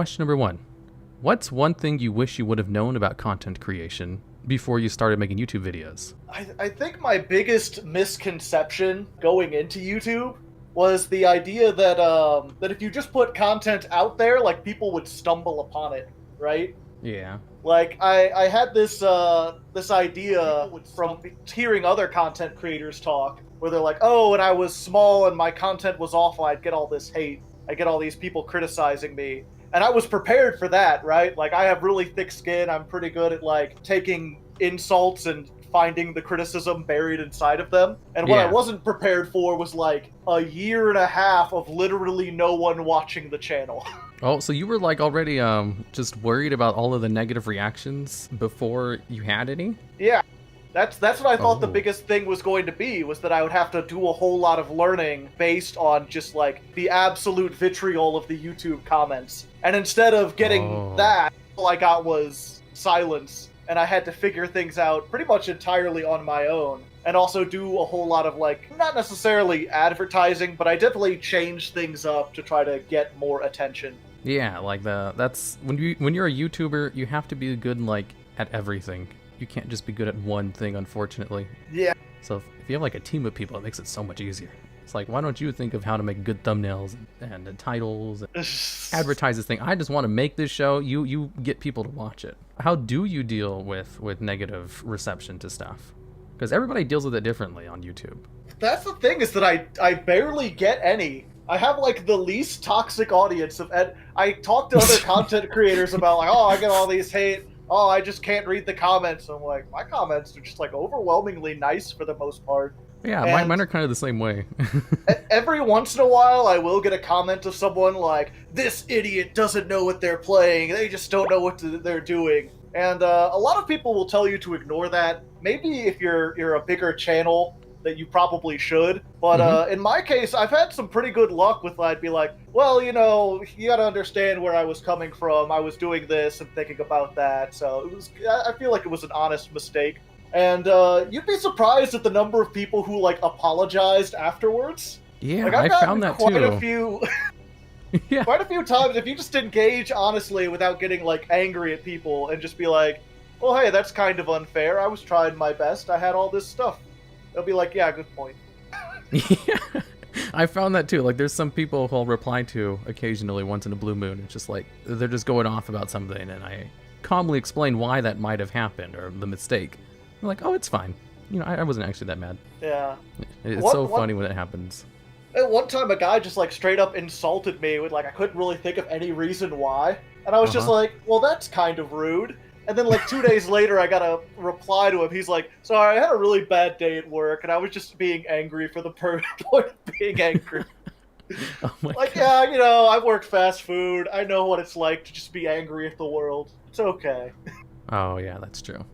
question number 1. What's one thing you wish you would have known about content creation before you started making YouTube videos? I think my biggest misconception going into YouTube was the idea that that if you just put content out there, like, people would stumble upon it, right? Yeah. Like, I had this this idea from hearing other content creators talk, where they're like, oh, when I was small and my content was awful, I'd get all this hate. I'd get all these people criticizing me. And I was prepared for that, right? Like, I have really thick skin. I'm pretty good at, like, taking insults and finding the criticism buried inside of them. And what I wasn't prepared for was, like, a year and a half of literally no one watching the channel. Oh, so you were, like, already just worried about all of the negative reactions before you had any? Yeah. That's what I thought the biggest thing was going to be, was that I would have to do a whole lot of learning based on just, like, the absolute vitriol of the YouTube comments. And instead of getting that, all I got was silence. And I had to figure things out pretty much entirely on my own. And also do a whole lot of, like, not necessarily advertising, but I definitely changed things up to try to get more attention. Yeah, like that's when you're a YouTuber, you have to be good, like, at everything. You can't just be good at one thing, unfortunately. Yeah. So if you have, like, a team of people, it makes it so much easier. It's like, why don't you think of how to make good thumbnails and titles and advertise this thing? I just want to make this show. You get people to watch it. How do you deal with negative reception to stuff? Because everybody deals with it differently on YouTube. That's the thing, is that I barely get any. I have, like, the least toxic audience of I talk to other content creators about, like, oh, I get all these hate. Oh, I just can't read the comments. I'm like, my comments are just, like, overwhelmingly nice for the most part. Yeah, mine are kind of the same way. Every once in a while, I will get a comment of someone like, this idiot doesn't know what they're playing. They just don't know what they're doing. And a lot of people will tell you to ignore that. Maybe if you're a bigger channel, that you probably should. But in my case, I've had some pretty good luck with, I'd be like, well, you know, you gotta understand where I was coming from. I was doing this and thinking about that. So I feel like it was an honest mistake. And you'd be surprised at the number of people who, like, apologized afterwards. Yeah, like, I found that quite too. A few, quite a few times, if you just engage honestly without getting, like, angry at people and just be like, well, hey, that's kind of unfair. I was trying my best. I had all this stuff. They'll be like, yeah, good point. Yeah, I found that too. Like, there's some people who I'll reply to occasionally once in a blue moon. It's just like, they're just going off about something, and I calmly explain why that might have happened, or the mistake. I'm like, oh, it's fine. You know, I wasn't actually that mad. Yeah. It's so funny when it happens. At one time, a guy just, like, straight up insulted me with, like, I couldn't really think of any reason why. And I was just like, well, that's kind of rude. And then, like, 2 days later, I got a reply to him. He's like, sorry, I had a really bad day at work, and I was just being angry for the point of being angry. Oh my like, God. yeah, you know, I've worked fast food. I know what it's like to just be angry at the world. It's okay. Oh, yeah, that's true.